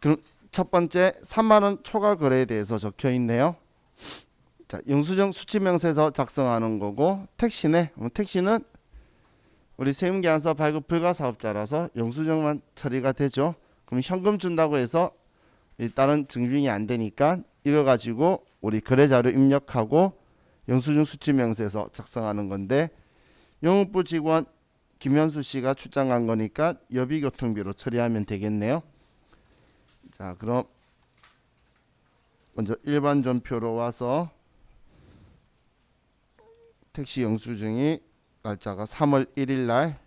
그럼 첫 번째 3만 원 초과 거래에 대해서 적혀 있네요. 자, 영수증 수취명세서 작성하는 거고 택시네. 택시는 우리 세금계산서 발급 불가 사업자라서 영수증만 처리가 되죠. 그럼 현금 준다고 해서 다른 증빙이 안 되니까 이거 가지고 우리 거래자료 입력하고 영수증 수취명세서 작성하는 건데 영업부 직원 김현수 씨가 출장 간 거니까 여비교통비로 처리하면 되겠네요. 자, 그럼 먼저 일반 전표로 와서 택시 영수증이 날짜가 3월 1일 날.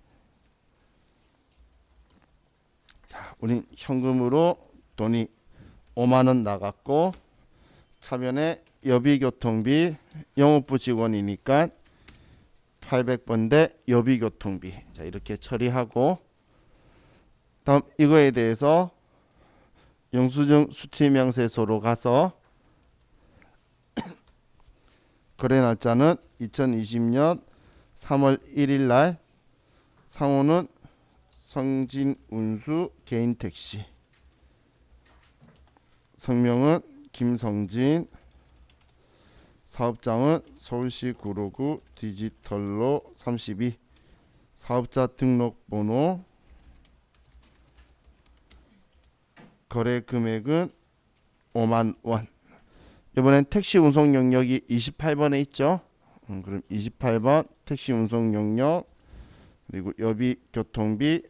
자, 우린 현금으로 돈이 5만 원 나갔고 차변에 여비교통비 영업부 직원이니까 800번대 여비교통비. 자, 이렇게 처리하고 다음 이거에 대해서 영수증 수취명세소로 가서 거래 날짜는 2020년 3월 1일 날. 상호는 성진운수 개인택시. 성명은 김성진. 사업장은 서울시 구로구 디지털로 32. 사업자 등록번호. 거래 금액은 5만 원. 이번엔 택시 운송 영역이 28번에 있죠. 그럼 28번 택시 운송 영역 그리고 여비 교통비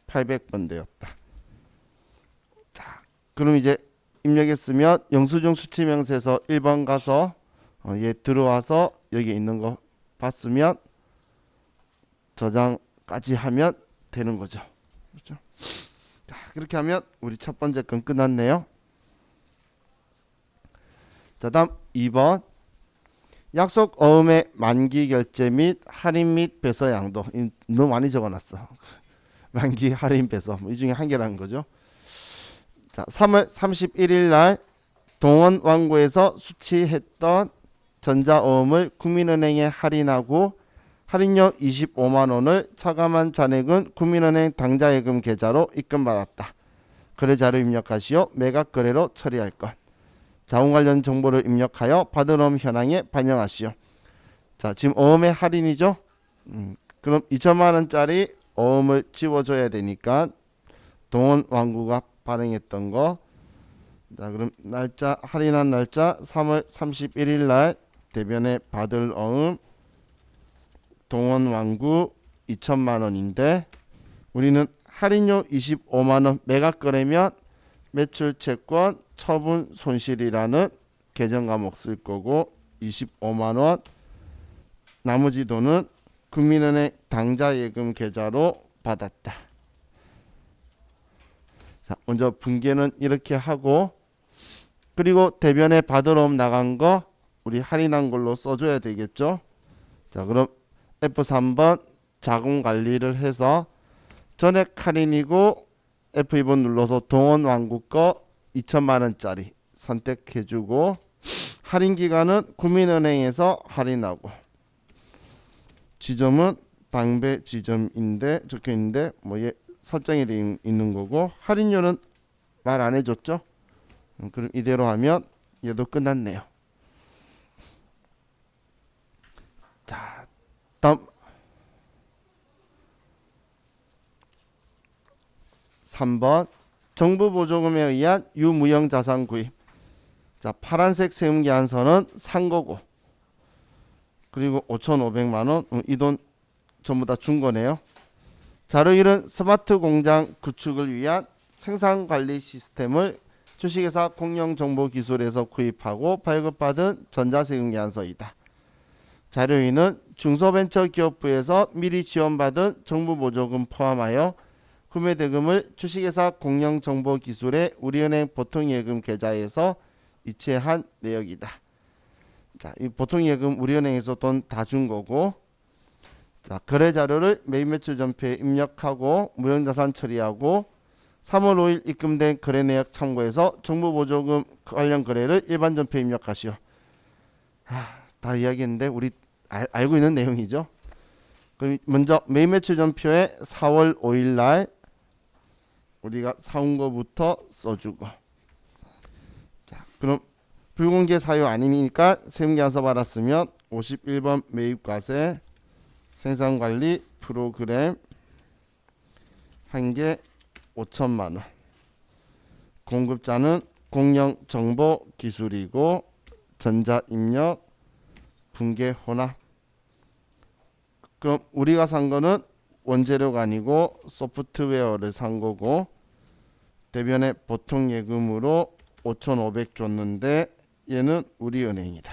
800번 되었다. 자, 그럼 이제 입력했으면 영수증 수취명세서 1번 가서 얘 들어와서 여기 있는 거 봤으면 저장까지 하면 되는 거죠. 그렇죠? 자, 그렇게 하면 우리 첫 번째 건 끝났네요. 자, 다음 2번 약속 어음의 만기 결제 및 할인 및 배서 양도. 너무 많이 적어놨어. 만기 할인 배서 이 중에 한 개라는 거죠. 자, 3월 31일 날 동원 왕구에서 수취했던 전자어음을 국민은행에 할인하고 할인료 25만 원을 차감한 잔액은 국민은행 당좌예금 계좌로 입금받았다. 거래자료 입력하시오. 매각 거래로 처리할 것. 자원 관련 정보를 입력하여 받은 어음 현황에 반영하시오. 자, 지금 어음의 할인이죠. 그럼 2천만 원짜리 어음을 지워줘야 되니까 동원 왕구가 발행했던 거. 자, 그럼 날짜 할인한 날짜 3월 31일 날 대변에 받을 어음 동원 왕구 2천만 원인데 우리는 할인료 25만 원 매각 거래면 매출 채권 처분 손실이라는 계정 과목 쓸 거고 25만 원 나머지 돈은 국민은행 당좌예금 계좌로 받았다. 자, 먼저 분계는 이렇게 하고 그리고 대변에 받을 어음 나간 거 우리 할인한 걸로 써줘야 되겠죠. 자, 그럼 F3번 자금 관리를 해서 전액 할인이고 F2번 눌러서 동원 왕구 거 2천만 원짜리 선택해주고 할인 기간은 국민은행에서 할인하고 지점은 방배 지점인데 적혀있는데 뭐 얘 설정이 되어 있는 거고 할인료는 말 안 해줬죠. 그럼 이대로 하면 얘도 끝났네요. 자, 다음 3번 정부 보조금에 의한 유무형 자산 구입. 자, 파란색 세금계산서는 산 거고 그리고 5,500만 원 이 돈 전부 다 준 거네요. 자료일은 스마트 공장 구축을 위한 생산관리 시스템을 주식회사 공영정보기술에서 구입하고 발급받은 전자세금계산서이다. 자료인은 중소벤처기업부에서 미리 지원받은 정부 보조금 포함하여 구매대금을 주식회사 공영정보기술의 우리은행 보통예금 계좌에서 이체한 내역이다. 자, 이 보통예금 우리은행에서 돈 다 준 거고 자, 거래자료를 매입매출 전표에 입력하고 무형자산 처리하고 3월 5일 입금된 거래내역 참고해서 정부보조금 관련 거래를 일반 전표에 입력하시오. 다 이야기했는데 우리 알고 있는 내용이죠. 그럼 먼저 매입매출 전표에 4월 5일 날 우리가 사온 거부터 써주고. 자, 그럼 불공개 사유 아니니까 세금계산서 받았으면 51번 매입과세 생산관리 프로그램 한 개 5천만 원. 공급자는 공영정보기술이고 전자입력 분계 혼합. 그럼 우리가 산 거는 원재료가 아니고 소프트웨어를 산 거고 대변에 보통 예금으로 5,500 줬는데 얘는 우리은행이다.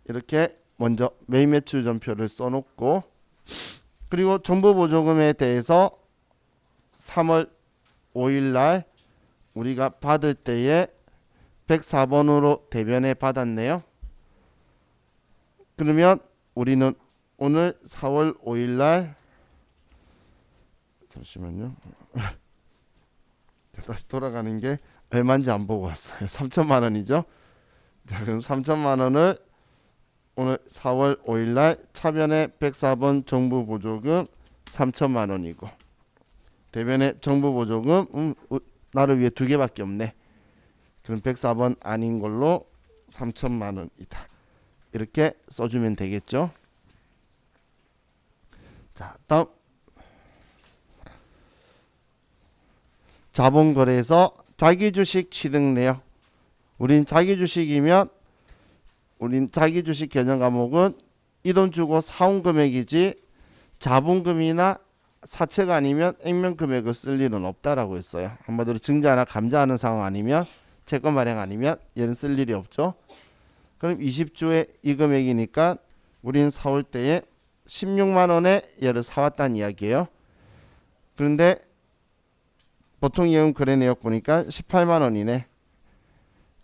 이렇게 먼저 매입 매출 전표를 써놓고 그리고 정보보조금에 대해서 3월 5일 날 우리가 받을 때에 104번으로 대변에 받았네요. 그러면 우리는 오늘 4월 5일 날 잠시만요. 다시 돌아가는 게 얼마인지 안 보고 왔어요. 3천만 원이죠. 자, 그럼 3천만 원을 오늘 4월 5일 날 차변에 104번 정부 보조금 3천만 원이고 대변에 정부 보조금 나를 위해 두 개밖에 없네. 그럼 104번 아닌 걸로 3천만 원이다. 이렇게 써주면 되겠죠. 자, 다음 자본거래에서 자기주식 취득 내역. 우린 자기주식이면 우린 자기주식 개념 과목은 이 돈 주고 사온 금액이지 자본금이나 사채가 아니면 액면 금액을 쓸 일은 없다라고 했어요. 한마디로 증자나 감자하는 상황 아니면 채권 발행 아니면 얘는 쓸 일이 없죠. 그럼 20주에 이 금액이니까 우린 사올 때에 16만 원에 얘를 사왔다는 이야기예요. 그런데 보통 예금 거래 내역 보니까 18만 원이네.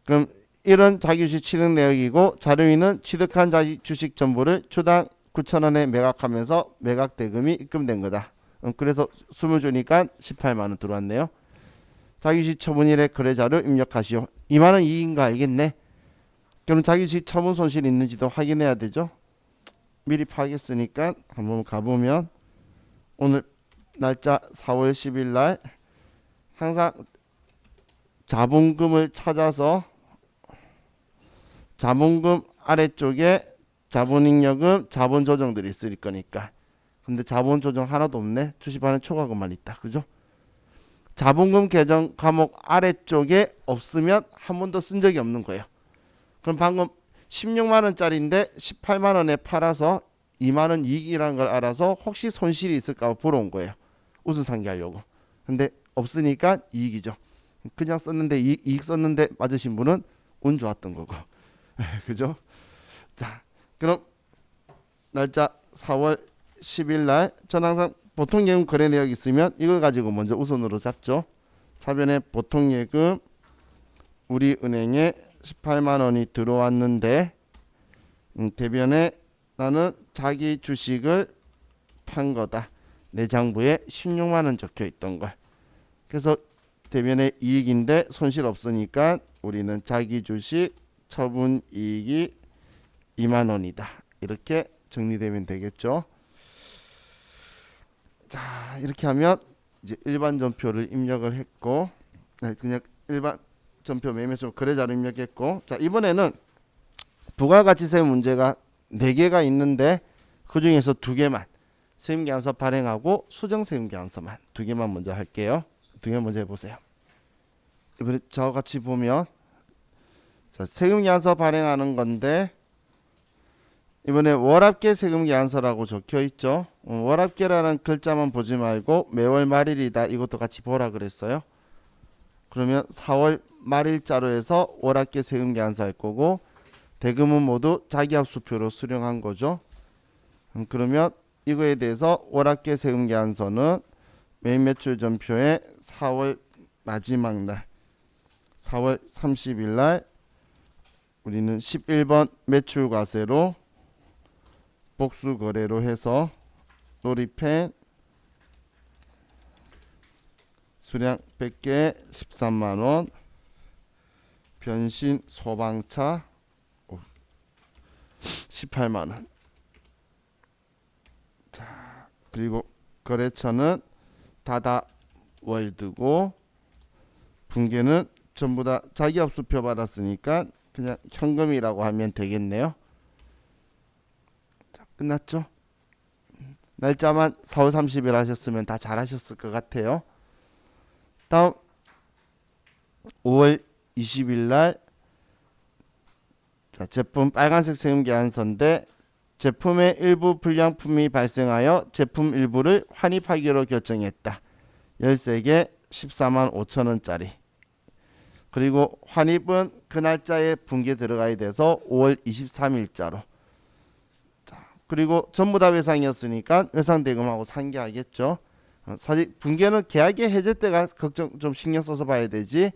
그럼 이런 자기주식 취득 내역이고 자료인은 취득한 자기주식 전부를 초당 9,000원에 매각하면서 매각 대금이 입금된 거다. 그래서 20주니까 18만 원 들어왔네요. 자기주식 처분일에 거래 자료 입력하시오. 2만 원 이익인 거 알겠네. 그럼 자기주식 처분 손실이 있는지도 확인해야 되죠. 미리 파악했으니까 한번 가보면 오늘 날짜 4월 10일 날 항상 자본금을 찾아서 자본금 아래쪽에 자본잉여금, 자본조정들이 있을 거니까. 근데 자본조정 하나도 없네. 주식반은 초과금만 있다. 그죠? 자본금 계정 과목 아래쪽에 없으면 한 번도 쓴 적이 없는 거예요. 그럼 방금 16만 원짜리인데 18만 원에 팔아서 2만 원 이익이라는 걸 알아서 혹시 손실이 있을까 보러 온 거예요. 우선 상기하려고. 근데 없으니까 이익이죠. 그냥 썼는데 이익 썼는데 맞으신 분은 운 좋았던 거고. 그죠? 자, 그럼 날짜 4월 10일 날 전 항상 보통 예금 거래 내역 있으면 이걸 가지고 먼저 우선으로 잡죠. 차변에 보통 예금 우리 은행에 18만 원이 들어왔는데 대변에 나는 자기 주식을 판 거다. 내 장부에 16만 원 적혀 있던 걸. 그래서 대변에 이익인데 손실 없으니까 우리는 자기 주식 처분 이익이 2만 원이다. 이렇게 정리되면 되겠죠. 자, 이렇게 하면 이제 일반 전표를 입력을 했고, 그냥 일반 전표 매매점 거래자를 입력했고, 자 이번에는 부가가치세 문제가 4개가 있는데 그 중에서 2개만 세금계산서 발행하고 수정세금계산서만 2개만 먼저 할게요. 2개 먼저 해보세요. 이번에 저와 같이 보면 자, 세금계산서 발행하는 건데 이번에 월합계 세금계산서라고 적혀있죠. 월합계라는 글자만 보지 말고 매월 말일이다 이것도 같이 보라 그랬어요. 그러면 4월 말일자로 해서 월합계 세금계산서 할 거고 대금은 모두 자기합수표로 수령한 거죠. 그러면 이거에 대해서 월합계 세금계산서는 매입매출 전표에 4월 마지막 날 4월 30일 날 우리는 11번 매출과세로 복수거래로 해서 놀이펜 수량 100개에 13만원 변신 소방차 18만원. 자, 그리고 거래처는 다다 월드고 분계는 전부 다 자기압수표 받았으니까 그냥 현금이라고 하면 되겠네요. 자, 끝났죠? 날짜만 4월 30일 하셨으면 다 잘하셨을 것 같아요. 다음 5월 20일 날 자, 제품 빨간색 세금 계산서인데 제품의 일부 불량품이 발생하여 제품 일부를 환입하기로 결정했다. 13개 14만 5천 원짜리. 그리고 환입은 그 날짜에 분계 들어가야 돼서 5월 23일자로. 자, 그리고 전부 다 외상이었으니까 외상 대금하고 상계하겠죠. 사실 분계는 계약의 해제 때가 걱정 좀 신경 써서 봐야 되지.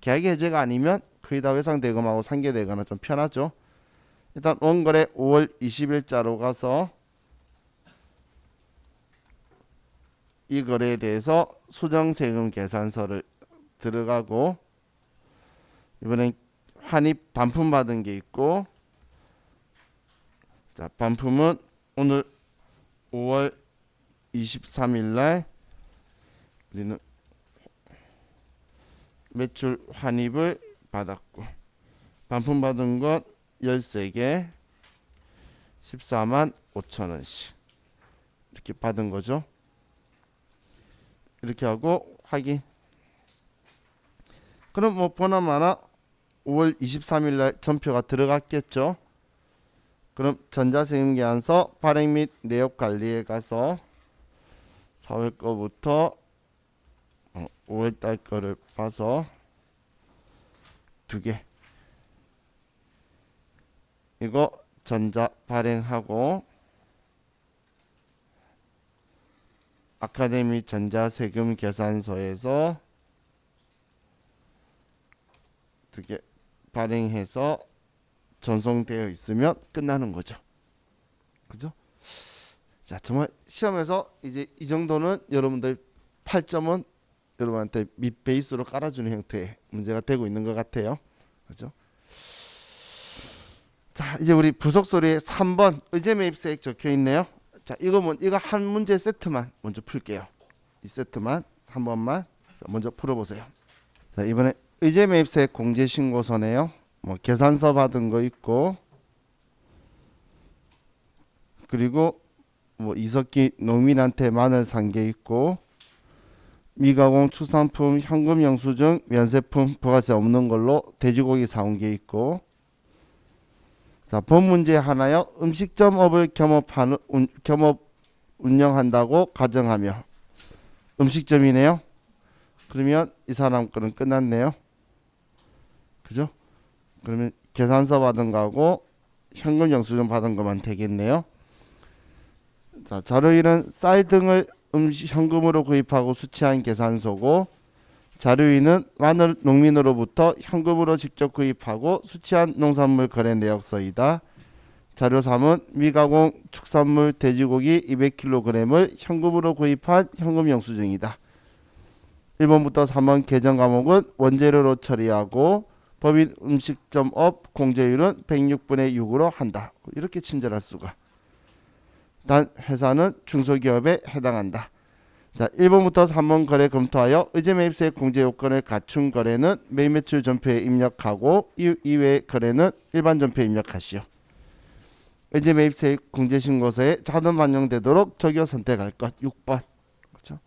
계약의 해제가 아니면 거의 다 외상 대금하고 상계되거나 좀 편하죠. 일단 원거래 5월 20일자로 가서 이 거래에 대해서 수정세금 계산서를 들어가고 이번엔 환입 반품 받은 게 있고 자 반품은 오늘 5월 23일 날 우리는 매출 환입을 받았고 반품 받은 것 13개 14만 5천 원씩 이렇게 받은 거죠. 이렇게 하고 확인. 그럼 뭐 보나마나 5월 23일 날 전표가 들어갔겠죠. 그럼 전자세금계산서 발행 및 내역 관리에 가서 4월 거부터 5월 달 거를 봐서 2개 이거 전자 발행하고 아카데미 전자세금 계산서에서 2개 발행해서 전송되어 있으면 끝나는 거죠. 그죠? 자, 정말 시험에서 이제 이 정도는 여러분들 8점은 여러분한테 밑 베이스로 깔아주는 형태의 문제가 되고 있는 것 같아요. 그죠? 자, 이제 우리 부속소리에 3번 의제매입세액 적혀 있네요. 자, 이거 한 문제 세트만 먼저 풀게요. 이 세트만 3번만 먼저 풀어보세요. 자, 이번에 의제매입세액 공제신고서네요. 뭐 계산서 받은 거 있고 그리고 뭐 이석기 농민한테 마늘 산 게 있고 미가공 축산품 현금 영수증 면세품 부가세 없는 걸로 돼지고기 사온 게 있고 자, 본 문제 하나요. 음식점업을 겸업 운영한다고 가정하며 음식점이네요. 그러면 이 사람 거는 끝났네요. 그죠? 그러면 계산서 받은 거하고 현금 영수증 받은 것만 되겠네요. 자, 자료인은 쌀 등을 현금으로 구입하고 수취한 계산서고 자료인은 마늘 농민으로부터 현금으로 직접 구입하고 수취한 농산물 거래 내역서이다. 자료 3은 미가공 축산물 돼지고기 200kg을 현금으로 구입한 현금 영수증이다. 1번부터 3번 개정 과목은 원재료로 처리하고 법인 음식점업 공제율은 106분의 6으로 한다. 이렇게 친절할 수가. 단 회사는 중소기업에 해당한다. 자, 1번부터 3번 거래 검토하여 의제매입세 공제 요건을 갖춘 거래는 매입매출 전표에 입력하고 이 이외의 거래는 일반 전표에 입력하시오. 의제매입세 공제신고서에 자동 반영되도록 적용 선택할 것 6번. 그렇죠?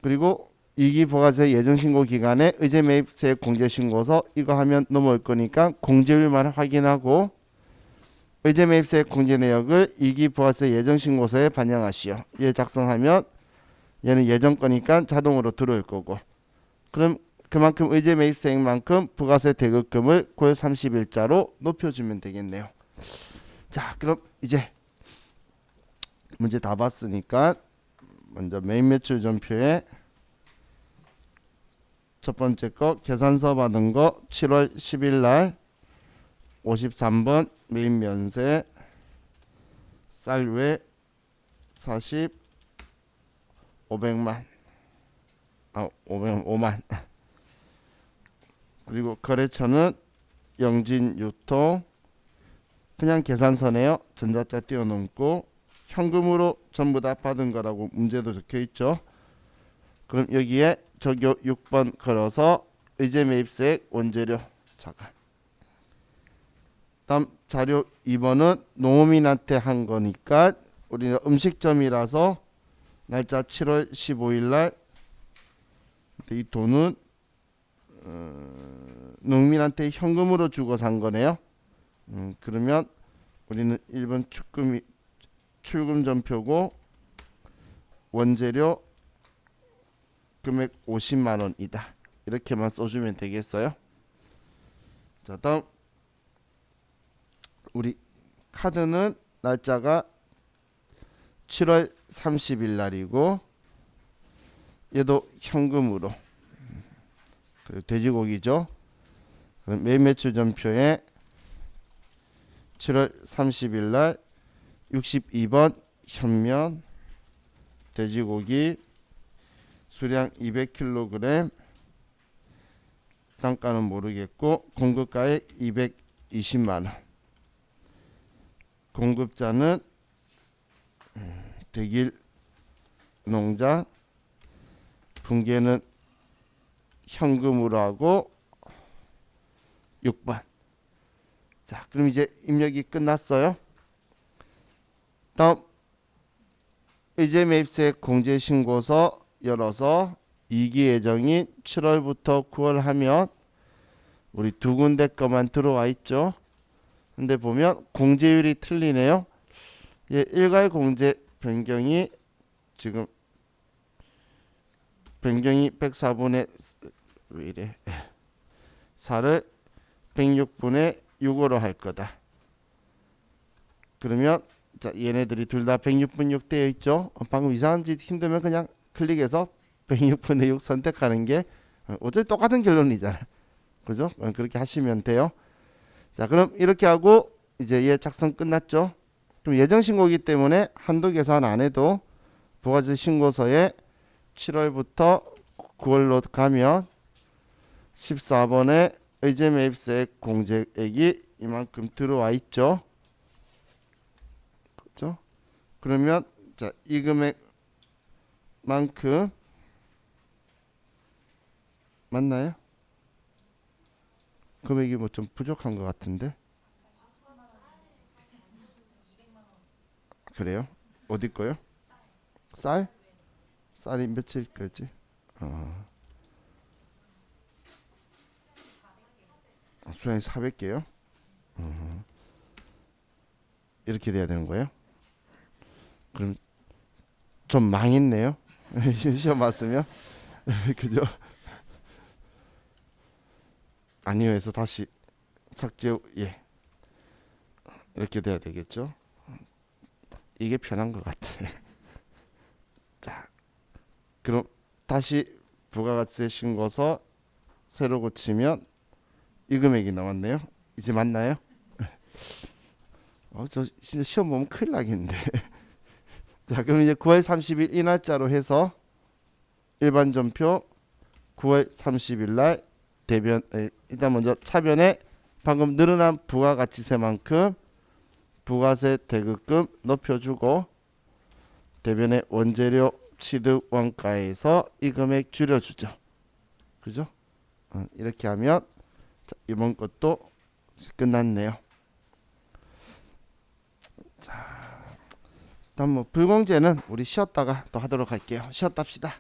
그리고 이기부가세 예정신고 기간에 의제매입세 공제신고서 이거 하면 넘어올 거니까 공제율만 확인하고 의제매입세 공제 내역을 이기부가세 예정신고서에 반영하시오. 얘 작성하면 얘는 예정 거니까 자동으로 들어올 거고 그럼 그만큼 의제매입세액만큼 부가세 대급금을 9월 30일자로 높여주면 되겠네요. 자, 그럼 이제 문제 다 봤으니까 먼저 매입매출 전표에 첫 번째 거 계산서 받은 거 7월 10일 날 53번 매입면세 쌀외 40 500만 505만 그리고 거래처는 영진유통 그냥 계산서네요. 전자자 띄워놓고 현금으로 전부 다 받은 거라고 문제도 적혀있죠. 그럼 여기에 적요 6번 걸어서 의제 매입세액 원재료 자가. 다음 자료 2번은 농업인한테 한 거니까 우리는 음식점이라서 날짜 7월 15일 날 이 돈은 농민한테 현금으로 주고 산 거네요. 그러면 우리는 1번 출금 전표고 원재료 금액 50만 원이다. 이렇게만 써주면 되겠어요. 자, 다음 우리 카드는 날짜가 7월 30일 날이고 얘도 현금으로 돼지고기죠. 그럼 매매출 전표에 7월 30일 날 62번 현면 돼지고기 수량 200kg 단가는 모르겠고 공급가액 220만원 공급자는 대길 농장 분계는 현금으로 하고 6번. 자, 그럼 이제 입력이 끝났어요. 다음 의제 매입세액 공제신고서 열어서 2기 예정인 7월부터 9월 하면 우리 두 군데 거만 들어와 있죠. 근데 보면 공제율이 틀리네요. 예, 일괄 공제 변경이 지금 변경이 104분의 왜 이래 4를 106분의 6으로 할 거다. 그러면 자, 얘네들이 둘 다 106분 6 되어 있죠. 방금 이상한 짓 힘들면 그냥 클릭해서 106분의 6 선택하는 게 어차피 똑같은 결론이잖아요. 그죠? 그렇게 하시면 돼요. 자, 그럼 이렇게 하고 이제 얘 작성 끝났죠. 그럼 예정 신고이기 때문에 한도 계산 안 해도 부가세 신고서에 7월부터 9월로 가면 14번에 의제 매입세액 공제액이 이만큼 들어와 있죠. 그렇죠? 그러면 자, 이 금액만큼 맞나요? 금액이 뭐 좀 부족한 것 같은데. 그래요? 어디 거요? 쌀? 쌀이 며칠까지? 수량이 400개요? 이렇게 돼야 되는 거예요? 그럼 좀 망했네요. 시험 봤으면 그죠? 아니요 해서 다시 삭제 예 이렇게 돼야 되겠죠? 이게 편한 것 같아. 자, 그럼 다시 부가가치 신고서 새로 고치면 이 금액이 나왔네요. 이제 맞나요? 저 진짜 시험 보면 큰일 나겠는데. 자, 그럼 이제 9월 30일 이 날짜로 해서 일반 전표 9월 30일 날 대변 일단 먼저 차변에 방금 늘어난 부가가치세만큼 부가세 대급금 높여주고 대변에 원재료 취득 원가에서 이 금액 줄여주죠. 그죠? 이렇게 하면 자, 이번 것도 끝났네요. 자, 다음 뭐 불공제는 우리 쉬었다가 또 하도록 할게요. 쉬었다 합시다.